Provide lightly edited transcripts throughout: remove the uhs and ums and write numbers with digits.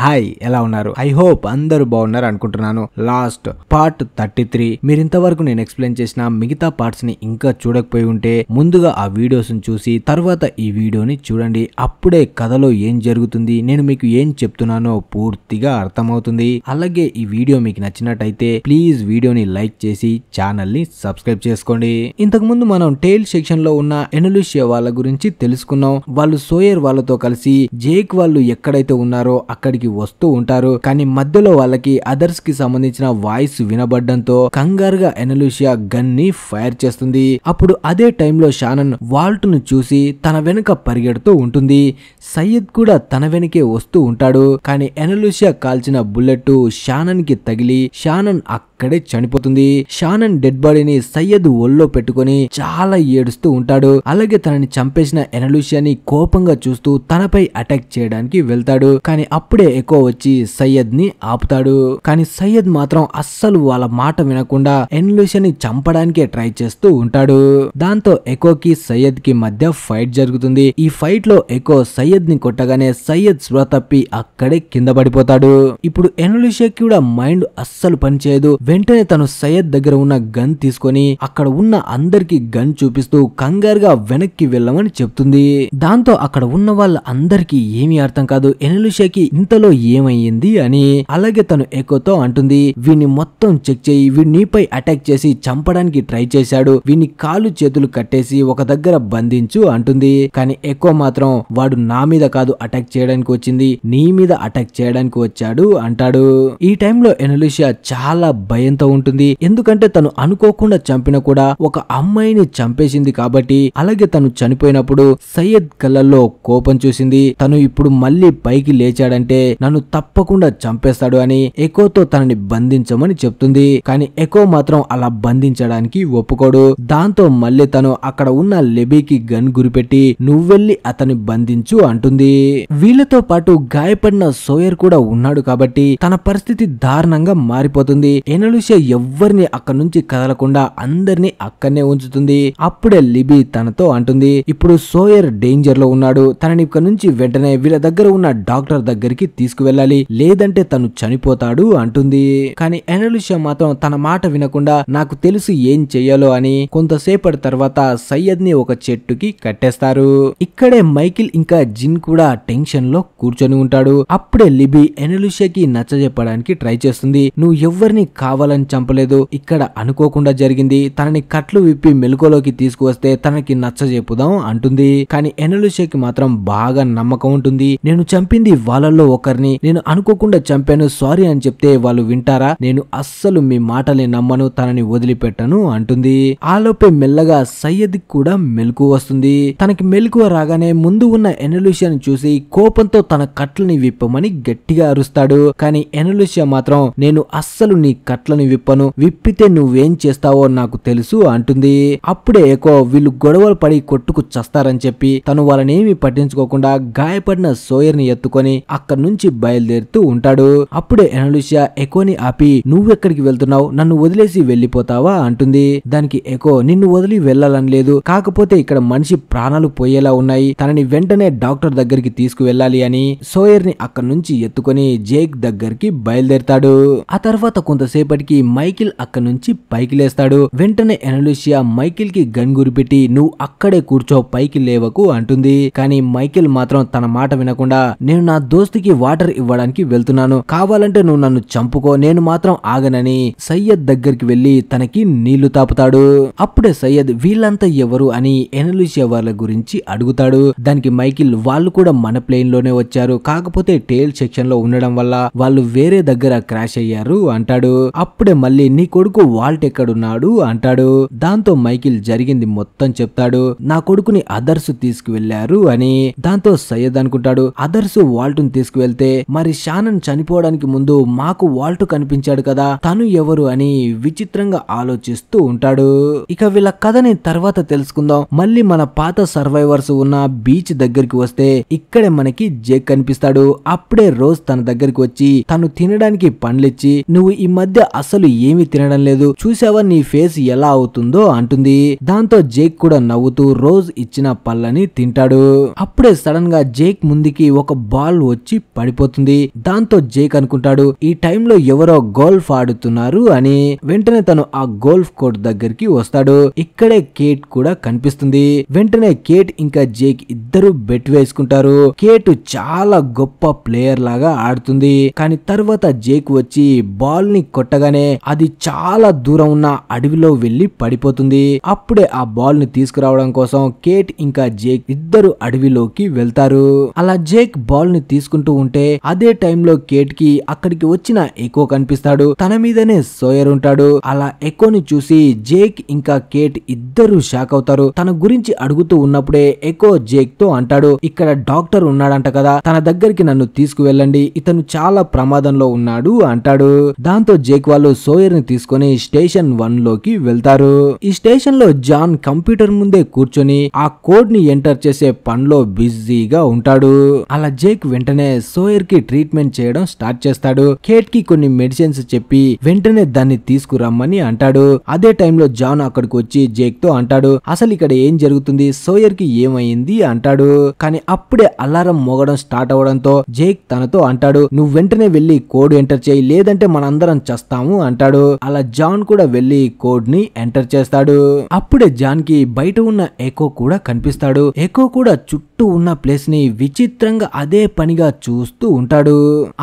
Hi ఎలా ఉన్నారు? I hope అందరూ బాగున్నారు అనుకుంటున్నాను. లాస్ట్ పార్ట్ 33 మీరు ఇంతవరకు నేను ఎక్స్ప్లెయిన్ చేసిన మిగతా పార్ట్స్ ని ఇంకా చూడకపోయి ఉంటే ముందుగా ఆ వీడియోస్ ని చూసి తర్వాత ఈ వీడియోని చూడండి. అప్పుడే కథలో ఏం జరుగుతుంది, నేను మీకు ఏం చెప్తున్నానో పూర్తిగా అర్థమవుతుంది. అలాగే ఈ వీడియో మీకు నచ్చినట్టయితే ప్లీజ్ వీడియోని లైక్ చేసి ఛానల్ ని సబ్స్క్రైబ్ చేసుకోండి. ఇంతకు ముందు మనం టేల్ సెక్షన్ లో ఉన్న ఎనలుషియా వాళ్ళ గురించి తెలుసుకున్నాం. వాళ్ళు సోయర్ వాళ్ళతో కలిసి జేక్ వాళ్ళు ఎక్కడైతే ఉన్నారో అక్కడికి వస్తూ ఉంటారు. కానీ మధ్యలో వాళ్ళకి అదర్స్ కి సంబంధించిన వాయిస్ వినబడ్డంతో కంగారుగా ఎనలుషియా గన్ ని ఫైర్ చేస్తుంది. అప్పుడు అదే టైంలో షానన్ వాల్ట్ ను చూసి తన వెనుక పరిగెడుతూ ఉంటుంది. సయ్యద్ కూడా తన వెనకే వస్తూ ఉంటాడు. కానీ ఎనలుషియా కాల్చిన బుల్లెట్ షానన్ కి తగిలి షానన్ అక్కడే చనిపోతుంది. షానన్ డెడ్ బాడీని సయ్యద్ ఒళ్ళో పెట్టుకుని చాలా ఏడుస్తూ ఉంటాడు. అలాగే తనని చంపేసిన ఎనలుషియాని కోపంగా చూస్తూ తనపై అటాక్ చేయడానికి వెళ్తాడు. కానీ అప్పుడే ఎకో వచ్చి సయ్యద్ ని ఆపుతాడు. కానీ సయ్యద్ మాత్రం అస్సలు వాళ్ళ మాట వినకుండా ఎనలుషియాని చంపడానికే ట్రై చేస్తూ ఉంటాడు. దాంతో ఎకోకి సయ్యద్ కి మధ్య ఫైట్ జరుగుతుంది. ఈ ఫైట్ లో ఎకో సయ్యద్ ని కొట్టగానే సయ్యద్ స్పృహ తప్పి అక్కడే కింద పడిపోతాడు. ఇప్పుడు ఎనలుషియాకి కూడా మైండ్ అస్సలు పనిచేయదు. వెంటనే తను సయ్యద్ దగ్గర ఉన్న గన్ తీసుకొని అక్కడ ఉన్న అందరికి గన్ చూపిస్తూ కంగారుగా వెనక్కి వెళ్ళమని చెప్తుంది. దాంతో అక్కడ ఉన్న వాళ్ళ అందరికి ఏమీ అర్థం కాదు ఎనలుషియాకి ఇంతలో ఏమయ్యింది అని. అలాగే తను ఎకోతో అంటుంది, వీడిని మొత్తం చెక్ చేయి, వీడి నీపై అటాక్ చేసి చంపడానికి ట్రై చేశాడు, వీడిని కాలు చేతులు కట్టేసి ఒక దగ్గర బంధించు అంటుంది. కానీ ఎకో మాత్రం వాడు నా మీద కాదు అటాక్ చేయడానికి వచ్చింది, నీ మీద అటాక్ చేయడానికి వచ్చాడు అంటాడు. ఈ టైంలో ఎనలుషియా చాలా భయంతో ఉంటుంది. ఎందుకంటే తను అనుకోకుండా చంపిన కూడా ఒక అమ్మాయిని చంపేసింది కాబట్టి. అలాగే తను చనిపోయినప్పుడు సయ్యద్ కళ్ళల్లో కోపం చూసింది. తను ఇప్పుడు మళ్ళీ పైకి లేచాడంటే నన్ను తప్పకుండా చంపేస్తాడు అని ఎకోతో తనని బంధించమని చెప్తుంది. కానీ ఎకో మాత్రం అలా బంధించడానికి ఒప్పుకోడు. దాంతో మళ్ళీ తను అక్కడ ఉన్న లెబీకి గన్ గురిపెట్టి నువ్వెళ్ళి అతని బంధించు అంటుంది. వీళ్ళతో పాటు గాయపడిన సోయర్ కూడా ఉన్నాడు కాబట్టి తన పరిస్థితి దారుణంగా మారిపోతుంది. ఎనలుషియా ఎవ్వరిని అక్కడ నుంచి కదలకుండా అందరినీ అక్కడనే ఉంచుతుంది. అప్పుడే లిబీ తనతో అంటుంది, ఇప్పుడు సోయర్ డేంజర్ లో ఉన్నాడు, తనని ఇక్కడ నుంచి వెంటనే వీళ్ళ దగ్గర ఉన్న డాక్టర్ దగ్గరికి తీసుకువెళ్ళాలి, లేదంటే తను చనిపోతాడు అంటుంది. కానీ ఎనలుషియా మాత్రం తన మాట వినకుండా నాకు తెలుసు ఏం చెయ్యాలో అని కొంతసేపటి తర్వాత సయ్యద్ ని ఒక చెట్టుకి కట్టేస్తారు. ఇక్కడే మైకిల్ ఇంకా జిన్ కూడా టెన్షన్ లో కూర్చొని ఉంటాడు. అప్పుడే లిబీ ఎనలుషియాకి నచ్చజెప్పడానికి ట్రై చేస్తుంది. నువ్వు ఎవ్వరిని కావాలని చంపలేదు, ఇక్కడ అనుకోకుండా జరిగింది, తనని కట్లు విప్పి మెలకులోకి తీసుకువస్తే తనకి నచ్చజెప్పుదాం అంటుంది. కానీ ఎనలుషియాకి మాత్రం బాగా నమ్మకం ఉంటుంది. నేను చంపింది వాళ్ళల్లో ఒకరిని, నేను అనుకోకుండా చంపాను, సారీ అని చెప్తే వాళ్ళు వింటారా? నేను అస్సలు మీ మాటల్ని నమ్మను, తనని వదిలిపెట్టను అంటుంది. ఆలోపే మెల్లగా సయ్యద్ కూడా మెలకు వస్తుంది. తనకి మెలకువ రాగానే ముందు ఉన్న ఎనలుషియాని చూసి కోపంతో తన కట్లని విప్పమని గట్టిగా అరుస్తాడు. కానీ ఎనలుషియా మాత్రం నేను అస్సలు నీ కట్లని విప్పను, విప్పితే నువ్వేం చేస్తావో నాకు తెలుసు అంటుంది. అప్పుడే ఎకో వీళ్ళు గొడవలు పడి కొట్టుకు చస్తారని చెప్పి తను వాళ్ళనేమి పట్టించుకోకుండా గాయపడిన సోయర్ ని ఎత్తుకొని అక్కడి నుంచి బయలుదేరుతూ ఉంటాడు. అప్పుడే ఎనలుషియా ఎకోని ఆపి నువ్వెక్కడికి వెళ్తున్నావు, నన్ను వదిలేసి వెళ్లిపోతావా అంటుంది. దానికి ఎకో నిన్ను వదిలి వెళ్లాలని లేదు, కాకపోతే ఇక్కడ మనిషి ప్రాణాలు పోయేలా ఉన్నాయి, తనని వెంటనే డాక్టర్ దగ్గరికి తీసుకువెళ్ళాలి అని సోయర్ ని అక్కడి నుంచి ఎత్తుకొని జేక్ దగ్గరికి బయలుదేరతాడు. ఆ తర్వాత కొంతసేపటికి మైకిల్ అక్కడి నుంచి పైకి లేస్తాడు. వెంటనే ఎనలుషియా మైకిల్ కి గన్ గురిపెట్టి నువ్వు అక్కడే కూర్చో, పైకి లేవకు అంటుంది. కానీ మైకిల్ మాత్రం తన మాట వినకుండా నేను నా దోస్తుకి వాటర్ ఇవ్వడానికి వెళ్తున్నాను, కావాలంటే నువ్వు నన్ను చంపుకో, నేను మాత్రం ఆగనని సయ్యద్ దగ్గరికి వెళ్లి తనకి నీళ్లు తాపుతాడు. అప్పుడే సయ్యద్ వీళ్ళంతా ఎవరు అని ఎనలుషియా వాళ్ళ గురించి అడుగుతాడు. దానికి మైకిల్ వాళ్ళు కూడా మన ప్లేన్ లోనే వచ్చారు, కాకపోతే టేల్ సెక్షన్ లో ఉండడం వల్ల వాళ్ళు వేరే దగ్గర క్రాష్ అయ్యారు అంటాడు. అప్పుడే మళ్ళీ నీ కొడుకు వాల్ట్ ఎక్కడున్నాడు అంటాడు. దాంతో మైకిల్ జరిగింది మొత్తం చెప్తాడు. నా కొడుకుని అదర్స్ తీసుకువెళ్లారు అని. దాంతో సయ్యద్ అనుకుంటాడు, అదర్స్ వాల్ట్ ను తీసుకువెళ్తే మరి షానన్ చనిపోవడానికి ముందు మాకు వాల్ట్ కనిపించాడు కదా, తను ఎవరు అని విచిత్రంగా ఆలోచిస్తూ ఉంటాడు. ఇక వీళ్ళ కథని తర్వాత తెలుసుకుందాం. మళ్ళీ మన పాత సర్వైవర్స్ ఉన్న బీచ్ దగ్గరికి వస్తే ఇక్కడే మనకి జేక్ కనిపిస్తాడు. అప్పుడే రోజ్ తన దగ్గరికి వచ్చి తను తినడానికి పండ్లిచ్చి నువ్వు ఈ మధ్య అసలు ఏమీ తినడం లేదు, చూసావా నీ ఫేస్ ఎలా అవుతుందో అంటుంది. దాంతో జేక్ కూడా నవ్వుతూ రోజ్ ఇచ్చిన పళ్ళని తింటాడు. అప్పుడే సడన్ గా జేక్ ముందుకి ఒక బాల్ వచ్చి పడిపోతుంది. దాంతో జేక్ అనుకుంటాడు ఈ టైంలో ఎవరో గోల్ఫ్ ఆడుతున్నారు అని. వెంటనే తను ఆ గోల్ఫ్ కోర్ట్ దగ్గరికి వస్తాడు. ఇక్కడే కేట్ కూడా కనిపిస్తుంది. వెంటనే కేట్ ఇంకా జేక్ ఇద్దరు బెట్ వేసుకుంటారు. కేట్ చాలా గొప్ప ప్లేయర్ లాగా ఆడుతుంది. కానీ తర్వాత జేక్ వచ్చి బాల్ ని కొట్టగానే అది చాలా దూరం ఉన్న అడవిలో వెళ్లి పడిపోతుంది. అప్పుడే ఆ బాల్ ని తీసుకురావడం కోసం కేట్ ఇంకా జేక్ ఇద్దరు అడవిలోకి వెళ్తారు. అలా జేక్ బాల్ ని తీసుకుంటూ ఉంటే అదే టైంలో కేట్ కి అక్కడికి వచ్చిన ఎకో కనిపిస్తాడు. తన మీదనే సోయర్ ఉంటాడు. అలా ఎకోని చూసి జేక్ ఇంకా కేట్ ఇద్దరు షాక్ అవుతారు. తన గురించి అడుగుతూ ఉన్నప్పుడే ఎకో జేక్ తో అంటాడు ఇక్కడ డాక్టర్ ఉన్నాడంట కదా, తన దగ్గరికి నన్ను తీసుకువెళ్ళండి, ఇతను చాలా ప్రమాదంలో ఉన్నాడు అంటాడు. దాంతో జేక్ వాళ్ళు సోయర్ ని తీసుకుని స్టేషన్ 1 లోకి వెళ్తారు. ఈ స్టేషన్ లో జాన్ కంప్యూటర్ ముందే కూర్చొని ఆ కోడ్ ని ఎంటర్ చేసే పనిలో బిజీగా ఉంటాడు. అలా జేక్ వెంటనే సోయర్ కి ట్రీట్మెంట్ చేయడం స్టార్ట్ చేస్తాడు. కేట్ కి కొన్ని మెడిసిన్స్ చెప్పి వెంటనే దాన్ని తీసుకురమ్మని అంటాడు. అదే టైంలో జాన్ అక్కడికి వచ్చి జేక్ తో అంటాడు అసలు ఇక్కడ ఏం జరుగుతుంది, సోయర్ కి ఏమైంది అంటాడు. కానీ అప్పుడే అలారం మోగడం స్టార్ట్ అవడంతో జేక్ తనతో అంటాడు నువ్వు వెంటనే వెళ్లి కోడ్ ఎంటర్ చేయి, లేదంటే మనందరం చస్తాము అంటాడు. అలా జాన్ కూడా వెళ్లి కోడ్ ని ఎంటర్ చేస్తాడు. అప్పుడే జాన్ కి బయట ఉన్న ఎకో కూడా కనిపిస్తాడు. ఎకో కూడా చుట్టూ ఉన్న ప్లేస్ ని విచిత్రంగా అదే పనిగా చూస్తూ ఉంటాడు.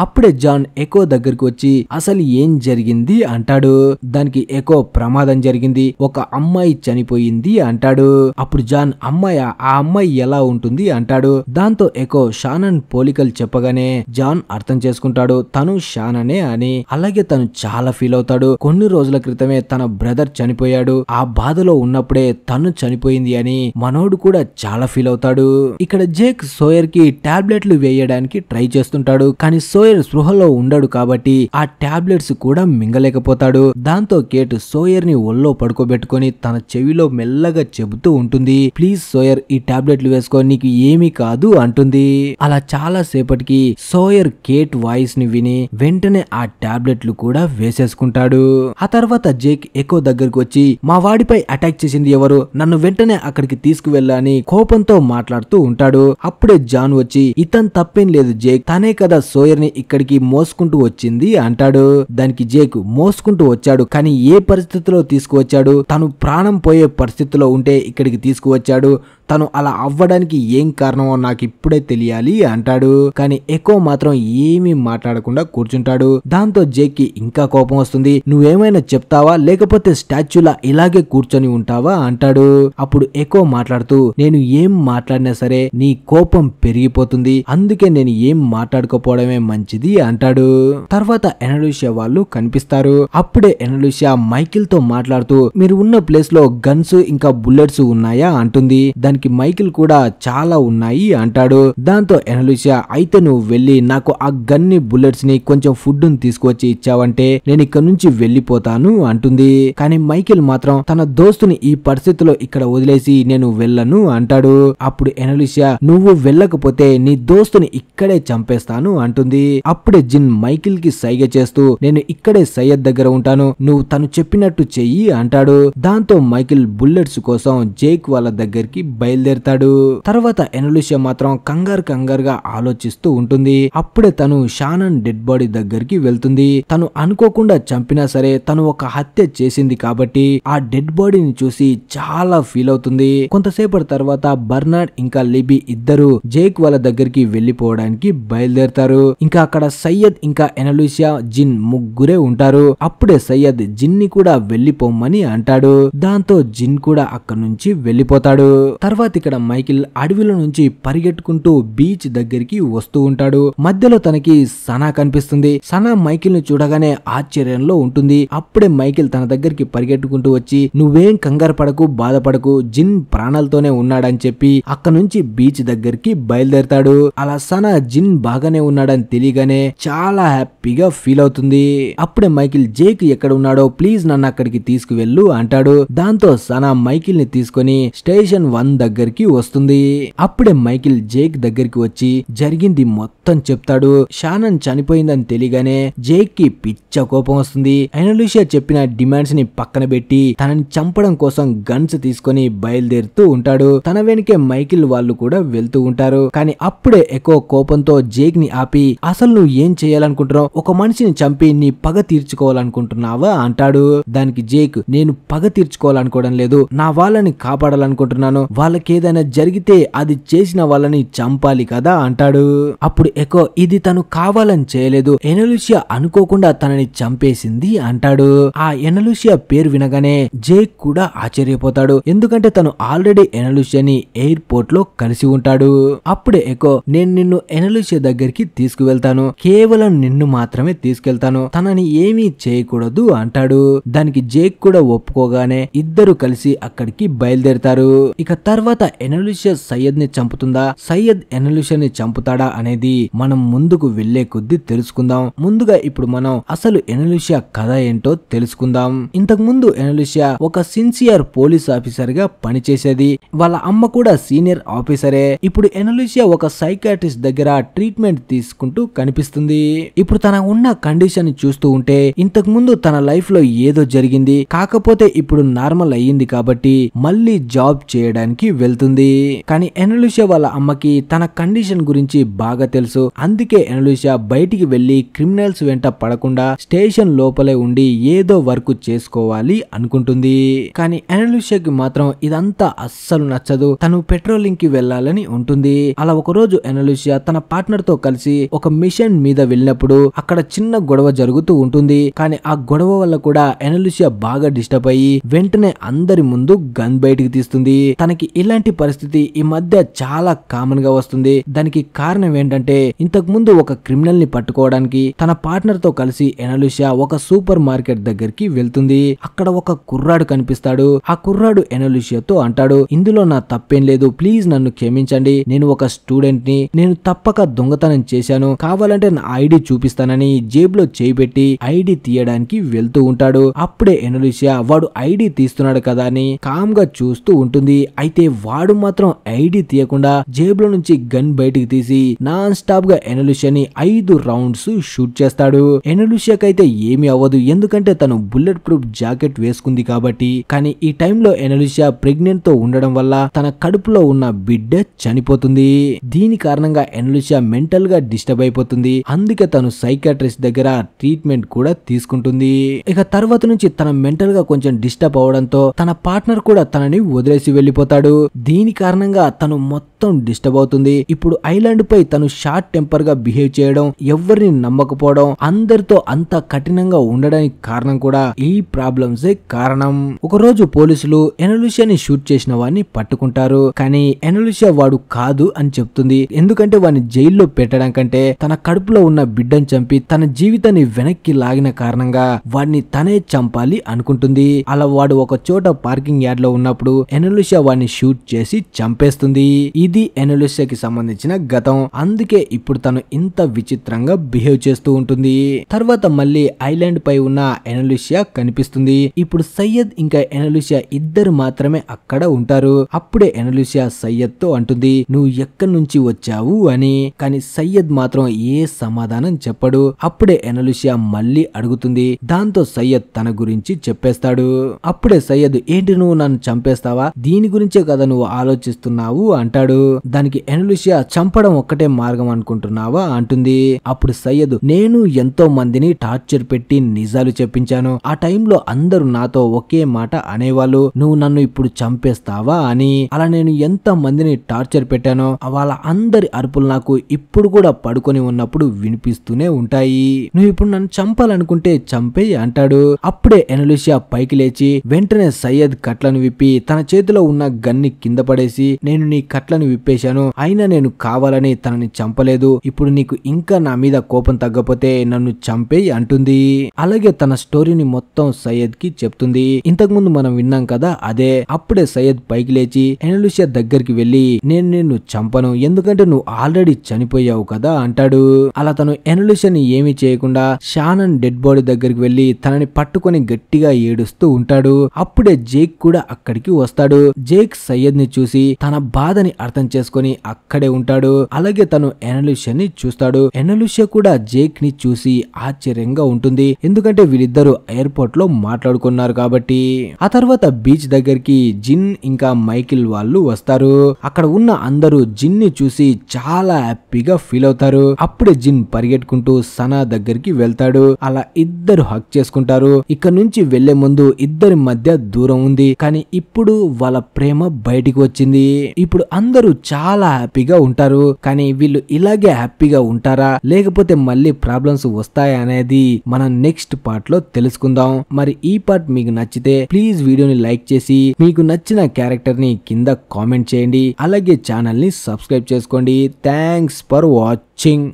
అప్పుడే జాన్ ఎకో దగ్గరికి వచ్చి అసలు ఏం జరిగింది అంటాడు. దానికి ఎకో ప్రమాదం జరిగింది, ఒక అమ్మాయి చనిపోయింది అంటాడు. అప్పుడు జాన్ అమ్మాయి, ఆ అమ్మాయి ఎలా ఉంటుంది అంటాడు. దాంతో ఎకో షానన్ పోలికలు చెప్పగానే జాన్ అర్థం చేసుకుంటాడు తను షాననే అని. అలాగే తను చాలా ఫీల్ అవుతాడు. కొన్ని రోజుల క్రితమే తన బ్రదర్ చనిపోయాడు, ఆ బాధలో ఉన్నప్పుడే తను చనిపోయింది అని మనోడు కూడా చాలా ఫీల్ అవుతాడు. ఇక్కడ జేక్ సోయర్ కి టాబ్లెట్లు వేయడానికి ట్రై చేస్తుంటాడు. కానీ సోయర్ స్పృహలో ఉండడు కాబట్టి ఆ టాబ్లెట్స్ కూడా మింగలేకపోతాడు. దాంతో కేట్ సోయర్ ని ఒళ్ళో పడుకోబెట్టుకొని తన చెవిలో మెల్లగా చెబుతూ ఉంటుంది ప్లీజ్ సోయర్ ఈ టాబ్లెట్లు వేసుకో, నీకు ఏమీ కాదు అంటుంది. అలా చాలా సేపటికి సోయర్ కేట్ వాయిస్ ని విని వెంటనే ఆ టాబ్లెట్లు కూడా వేసేసుకుంటాడు. ఆ తర్వాత జేక్ ఎకో దగ్గరకు వచ్చి మా వాడిపై అటాక్ చేసింది ఎవరు, నన్ను వెంటనే అక్కడికి తీసుకువెళ్ళని కోపంతో మాట్లాడుతూ ఉంటాడు. అప్పుడే జాన్ వచ్చి ఇతను తప్పేం లేదు జేక్, తనే కదా సోయర్ ని ఇక్కడికి మోసుకుంటూ వచ్చింది అంటాడు. దానికి జేక్ మోసుకుంటూ వచ్చాడు, కానీ ఏ పరిస్థితిలో తీసుకువచ్చాడు, తను ప్రాణం పోయే పరిస్థితిలో ఉంటే ఇక్కడికి తీసుకువచ్చాడు, తను అలా అవ్వడానికి ఏం కారణమో నాకు ఇప్పుడే తెలియాలి అంటాడు. కానీ ఎకో మాత్రం ఏమీ మాట్లాడకుండా కూర్చుంటాడు. దాంతో జేక్ కి ఇంకా కోపం వస్తుంది. నువ్వేమైనా చెప్తావా లేకపోతే స్టాచ్యూలా ఇలాగే కూర్చొని ఉంటావా అంటాడు. అప్పుడు ఎకో మాట్లాడుతూ నేను ఏం మాట్లాడినా సరే నీ కోపం పెరిగిపోతుంది, అందుకే నేను ఏం మాట్లాడుకోపోవడమే మంచిది అంటాడు. తర్వాత ఎనలూషియా వాళ్ళు కనిపిస్తారు. అప్పుడే ఎనలూషియా మైకిల్ తో మాట్లాడుతూ మీరు ఉన్న ప్లేస్ లో గన్స్ ఇంకా బుల్లెట్స్ ఉన్నాయా అంటుంది. దానికి మైకిల్ కూడా చాలా ఉన్నాయి అంటాడు. దాంతో ఎనలూషియా అయితే నువ్వు వెళ్ళి నాకు ఆ గన్ని బుల్లెట్స్ ని కొంచెం ఫుడ్ ని తీసుకువచ్చి ఇచ్చావంటే నేను ఇక్కడ నుంచి వెళ్ళిపోతాను అంటుంది. కానీ మైకిల్ మాత్రం తన దోస్తుని ఈ పరిస్థితిలో ఇక్కడ వదిలేసి నేను వెళ్ళను అంటాడు. అప్పుడు ఎనలూషియా నువ్వు వెళ్ళకపోతే నీ దోస్తుని ఇక్కడే చంపేస్తాను అంటుంది. అప్పుడే జిన్ మైకిల్ కి సైగ చేస్తూ నేను ఇక్కడే సయ్యద్ దగ్గర ఉంటాను, నువ్వు తను చెప్పినట్టు చెయ్యి అంటాడు. దాంతో మైకిల్ బుల్లెట్స్ కోసం జేక్ వాళ్ళ దగ్గరికి బయలుదేరతాడు. తర్వాత ఎనలూషియా మాత్రం కంగారుగా ఆలోచిస్తూ ఉంటుంది. అప్పుడే తను షానన్ డెడ్ బాడీ దగ్గరికి వెళ్తుంది. తను అనుకోకుండా చంపినా సరే తను ఒక హత్య చేసింది కాబట్టి ఆ డెడ్ బాడీని చూసి చాలా ఫీల్ అవుతుంది. కొంతసేపటి తర్వాత బర్నార్డ్ ఇంకా లిబీ ఇద్దరు జేక్ వాళ్ళ దగ్గరికి వెళ్లిపోవడానికి బయలుదేరతారు. ఇంకా అక్కడ సయ్యద్ ఇంకా ఎనలూషియా జిన్ ముగ్గురే ఉంటారు. అప్పుడే సయ్యద్ జిన్ ని కూడా వెళ్లిపోమ్మని అంటాడు. దాంతో జిన్ కూడా అక్కడ నుంచి వెళ్లిపోతాడు. తర్వాత ఇక్కడ మైకిల్ అడవిలో నుంచి పరిగెట్టుకుంటూ బీచ్ దగ్గరికి వస్తూ ఉంటాడు. మధ్యలో తనకి సనా కనిపిస్తుంది. సనా మైకిల్ ని చూడగానే ఆశ్చర్యంలో ఉంటుంది. అప్పుడే మైకిల్ తన దగ్గరికి పరిగెట్టుకుంటూ వచ్చి నువ్వేం కంగారు పడకు, బాధపడకు, జిన్ ప్రాణాలతోనే ఉన్నాడని చెప్పి అక్కడ నుంచి బీచ్ దగ్గరికి బయలుదేరతాడు. అలా సనా జిన్ బాగానే ఉన్నాడని తెలియగానే చాలా హ్యాపీగా ఫీల్ అవుతుంది. అప్పుడే మైకిల్ జేక్ ఎక్కడ ఉన్నాడో ప్లీజ్ నన్ను అక్కడికి తీసుకువెళ్ళు అంటాడు. దాంతో సనా మైకిల్ ని తీసుకొని స్టేషన్ 1 దగ్గరికి వస్తుంది. అప్పుడే మైకిల్ జేక్ దగ్గరికి వచ్చి జరిగింది మొత్తం చెప్తాడు. షానన్ చనిపోయిందని తెలియగానే జేక్ కి పిచ్చ కోపం వస్తుంది. ఎనలుషియా చెప్పిన డిమాండ్స్ ని పక్కన పెట్టి తనని చంపడం కోసం గన్స్ తీసుకొని బయలుదేరుతూ ఉంటాడు. తన వెనుకే మైకిల్ వాళ్ళు కూడా వెళ్తూ ఉంటారు. కానీ అప్పుడే ఎక్కువ కోపంతో జేక్ ని ఆపి, అసలు నువ్వు ఏం చేయాలనుకుంటున్నావు? ఒక మనిషిని చంపి నీ పగ తీర్చుకోవాలనుకుంటున్నావా అంటాడు. దానికి జేక్, నేను పగ తీర్చుకోవాలనుకోవడం లేదు, నా వాళ్ళని కాపాడాలనుకుంటున్నాను. వాళ్ళకి ఏదైనా జరిగితే అది చేసిన వాళ్ళని చంపాలి కదా అంటాడు. అప్పుడు ఎకో, ఇది తను కావాలని చేయలేదు, ఎనలుషియా అనుకోకుండా తనని చంపేసింది అంటాడు. ఆ ఎనలుషియా పేరు వినగానే జేక్ కూడా ఆశ్చర్యపోతాడు. ఎందుకంటే తను ఆల్రెడీ ఎనలుషియాని ఎయిర్పోర్ట్ లో కలిసి ఉంటాడు. అప్పుడే ఎకో, నేను నిన్ను ఎనలుషియా దగ్గరికి తీసుకువెళ్తాను, కేవలం నిన్ను మాత్రమే తీసుకెళ్తాను, తనని ఏమీ చేయకూడదు అంటాడు. దానికి జేక్ కూడా ఒప్పుకోగానే ఇద్దరు కలిసి అక్కడికి బయలుదేరుతారు. ఇక తర్వాత ఎనలుషియా సయ్యద్ ని చంపుతుందా, సయ్యద్ ఎనలుషియా ని చంపుతాడా అనేది మనం ముందుకు వెళ్లే కొద్దీ తెలుసుకుందాం. ముందుగా ఇప్పుడు మనం అసలు ఎనలుషియా కథ ఏంటో తెలుసుకుందాం. ఇంతకు ముందు ఎనలుషియా ఒక సిన్సియర్ పోలీస్ ఆఫీసర్ గా పనిచేసేది. వాళ్ళ అమ్మ కూడా సీనియర్ ఆఫీసరే. ఇప్పుడు ఎనలుషియా ఒక సైకాట్రిస్ట్ దగ్గర ట్రీట్మెంట్ తీసుకుంటూ కనిపిస్తుంది. ఇప్పుడు తన ఉన్న కండిషన్ చూస్తూ ఉంటే ఇంతకు ముందు తన లైఫ్ లో ఏదో జరిగింది, కాకపోతే ఇప్పుడు నార్మల్ అయ్యింది కాబట్టి మళ్ళీ జాబ్ చేయడానికి వెళ్తుంది. కానీ ఎనలుషియా వాళ్ళ అమ్మకి తన కండిషన్ గురించి బాగా తెలుసు. అందుకే ఎనలుషియా బయటికి వెళ్లి క్రిమినల్స్ వెంట పడకుండా స్టేషన్ లోపలే ఉండి ఏదో వర్క్ చేసుకోవాలి అనుకుంటుంది. కానీ ఎనలుషియాకి మాత్రం ఇదంతా అస్సలు నచ్చదు. తను పెట్రోలింగ్ కి వెళ్లాలని ఉంటుంది. అలా ఒక రోజు ఎనలుషియా తన పార్ట్నర్ తో కలిసి ఒక మిషన్ మీద వెళ్ళినప్పుడు అక్కడ చిన్న గొడవ జరుగుతూ ఉంటుంది. కానీ ఆ గొడవ వల్ల కూడా ఎనలుషియా బాగా డిస్టర్బ్ అయ్యి వెంటనే అందరి ముందు గన్ బయటికి తీస్తుంది. తనకి ఇలాంటి పరిస్థితి ఈ మధ్య చాలా కామన్ గా వస్తుంది. దానికి కారణం ఏంటంటే ఇంతకు ముందు ఒక క్రిమినల్ ని పట్టుకోవడానికి తన పార్ట్నర్ తో కలిసి ఎనలుషియా ఒక సూపర్ మార్కెట్ దగ్గరికి వెళ్తుంది. అక్కడ ఒక కుర్రాడు కనిపిస్తాడు. ఆ కుర్రాడు ఎనలుషియాతో అంటాడు, ఇందులో నా తప్పేం లేదు, ప్లీజ్ నన్ను క్షమించండి, నేను ఒక స్టూడెంట్ ని, నేను తప్పక దొంగతనం చేశాను, కావాలంటే నా ఐడి చూపిస్తానని జేబులో చేయి పెట్టి ఐడి తీయడానికి వెళ్తూ ఉంటాడు. అప్పుడే ఎనలుషియా వాడు ఐడి తీస్తున్నాడు కదా అని కామ్ గా చూస్తూ ఉంటుంది. అయితే వాడు మాత్రం ఐడి తీయకుండా జేబులో నుంచి గన్ బయటికి తీసి నాన్ స్టాప్ గా ఎనలుషియాని 5 రౌండ్స్ షూట్ చేస్తాడు. ఎనలుషియాకైతే ఏమీ అవ్వదు, ఎందుకంటే తను బుల్లెట్ ప్రూఫ్ జాకెట్ వేసుకుంది కాబట్టి. కానీ ఈ టైంలో ఎనలుషియా ప్రెగ్నెంట్ తో ఉండడం వల్ల తన కడుపులో ఉన్న బిడ్డ చనిపోతుంది. దీని కారణంగా ఎనలుషియా మెంటల్ గా డిస్టర్బ్ అయిపోతుంది. అందుకే తను సైకాట్రిస్ట్ దగ్గర ట్రీట్మెంట్ కూడా తీసుకుంటుంది. ఇక తర్వాత నుంచి తన మెంటల్ గా కొంచెం డిస్టర్బ్ అవడంతో తన పార్ట్నర్ కూడా తనని వదిలేసి వెళ్లిపోతాడు. దీని కారణంగా తను మొత్తం డిస్టర్బ్ అవుతుంది. ఇప్పుడు ఐలాండ్ పై తను షార్ట్ టెంపర్ గా బిహేవ్ చేయడం, ఎవరిని నమ్మకపోవడం, అందరితో అంత కఠినంగా ఉండడానికి కారణం కూడా ఈ ప్రాబ్లమ్సే కారణం. ఒక రోజు పోలీసులు ఎనలుషియాని షూట్ చేసిన వాడిని పట్టుకుంటారు. కానీ ఎనలుషియా వాడు కాదు అని చెప్తుంది. ఎందుకంటే వాడిని జైల్లో పెట్టడం కంటే తన కడుపులో ఉన్న బిడ్డను చంపి తన జీవితాన్ని వెనక్కి లాగిన కారణంగా వాడిని తనే చంపాలి అనుకుంటుంది. అలా వాడు ఒక చోట పార్కింగ్ యార్డ్ లో ఉన్నప్పుడు ఎనలుషియా వాడిని షూట్ చేసి చంపేస్తుంది. ఇది ఎనలుషియాకి సంబంధించిన గతం. అందుకే ఇప్పుడు తను ఇంత విచిత్రంగా బిహేవ్ చేస్తూ ఉంటుంది. తర్వాత మళ్ళీ ఐలాండ్ పై ఉన్న ఎనలుషియా కనిపిస్తుంది. ఇప్పుడు సయ్యద్ ఇంకా ఎనలుషియా ఇద్దరు మాత్రమే అక్కడ ఉంటారు. అప్పుడే ఎనలుషియా సయ్యద్ తో అంటుంది, నువ్వు ఎక్కడి నుంచి వచ్చావు అని. కానీ సయ్యద్ మాత్రం ఏ సమాధానం చెప్పడు. అప్పుడే ఎనలుషియా మళ్ళీ అడుగుతుంది. దాంతో సయ్యద్ తన గురించి చెప్పేస్తాడు. అప్పుడే సయ్యద్, ఏంటి నువ్వు నన్ను చంపేస్తావా, దీని గురించే కదా నువ్వు ఆలోచిస్తున్నావు అంటాడు. దానికి ఎనలుషియా, చంపడం ఒక్కటే మార్గం అనుకుంటున్నావా అంటుంది. అప్పుడు సయ్యద్, నేను ఎంతో మందిని టార్చర్ పెట్టి నిజాలు చెప్పించాను, ఆ టైంలో అందరూ నాతో ఒకే మాట అనేవాళ్ళు, నువ్వు నన్ను ఇప్పుడు చంపేస్తావా అని. అలా నేను ఎంత మందిని టార్చర్ పెట్టానో వాళ్ళ అందరి అరుపులు నాకు ఇప్పుడు కూడా పడుకొని ఉన్నప్పుడు వినిపిస్తూనే ఉంటాయి. నువ్వు ఇప్పుడు నన్ను చంపాలనుకుంటే చంపేయి అంటాడు. అప్పుడే ఎనలుషియా పైకి లేచి వెంటనే సయ్యద్ కట్లను విప్పి తన చేతిలో ఉన్న గన్ని కింద పడేసి, నేను నీ కట్లను విప్పేశాను, అయినా నేను కావాలని తనని చంపలేదు, ఇప్పుడు నీకు ఇంకా నా మీద కోపం తగ్గపోతే నన్ను చంపేయి అంటుంది. అలాగే తన స్టోరీని మొత్తం సయ్యద్ కి చెప్తుంది. ఇంతకు ముందు మనం విన్నాం కదా అదే. అప్పుడే సయ్యద్ పైకి లేచి ఎనలుషియా దగ్గరికి వెళ్లి, నేను నిన్ను చంపను, ఎందుకంటే నువ్వు ఆల్రెడీ చనిపోయావు కదా అంటాడు. అలా తను ఎనలుషియాని ఏమీ చేయకుండా షానన్ డెడ్ బాడీ దగ్గరికి వెళ్లి తనని పట్టుకొని గట్టిగా ఏడుస్తూ ఉంటాడు. అప్పుడే జేక్ కూడా అక్కడికి వస్తాడు. జేక్ సయ్యద్ ని చూసి తన బాధని అర్థం చేసుకొని అక్కడే ఉంటాడు. అలాగే తను ఎనలుషియా ని చూస్తాడు. ఎనలుషియా కూడా జేక్ ని చూసి ఆశ్చర్యంగా ఉంటుంది, ఎందుకంటే వీళ్ళిద్దరూ ఎయిర్పోర్ట్ లో మాట్లాడుకున్నారు కాబట్టి. ఆ తర్వాత బీచ్ దగ్గరికి జిన్ ఇంకా మైకిల్ వాళ్ళు వస్తారు. అక్కడ ఉన్న అందరూ జిన్ ని చూసి చాలా హ్యాపీగా ఫీల్ అవుతారు. అప్పుడే జిన్ పరిగెట్టుకుంటూ సనా దగ్గరికి వెళ్తాడు. అలా ఇద్దరు హక్ చేసుకుంటారు. ఇక్కడ నుంచి వెళ్లే ముందు ఇద్దరి మధ్య దూరం ఉంది, కానీ ఇప్పుడు వాళ్ళ ప్రేమ బయటికి వచ్చింది. ఇప్పుడు అందరూ చాలా హ్యాపీగా ఉంటారు. కానీ వీళ్ళు ఇలాగే హ్యాపీగా ఉంటారా, లేకపోతే మళ్ళీ ప్రాబ్లమ్స్ వస్తాయా అనేది మనం నెక్స్ట్ పార్ట్ లో తెలుసుకుందాం. మరి ఈ పార్ట్ మీకు నచ్చితే ప్లీజ్ వీడియోని లైక్ చేసి మీకు నచ్చిన క్యారెక్టర్ ని కింద కామెంట్ చేయండి. అలాగే ఛానల్ ని సబ్స్క్రైబ్ చేసుకోండి. Thanks for watching.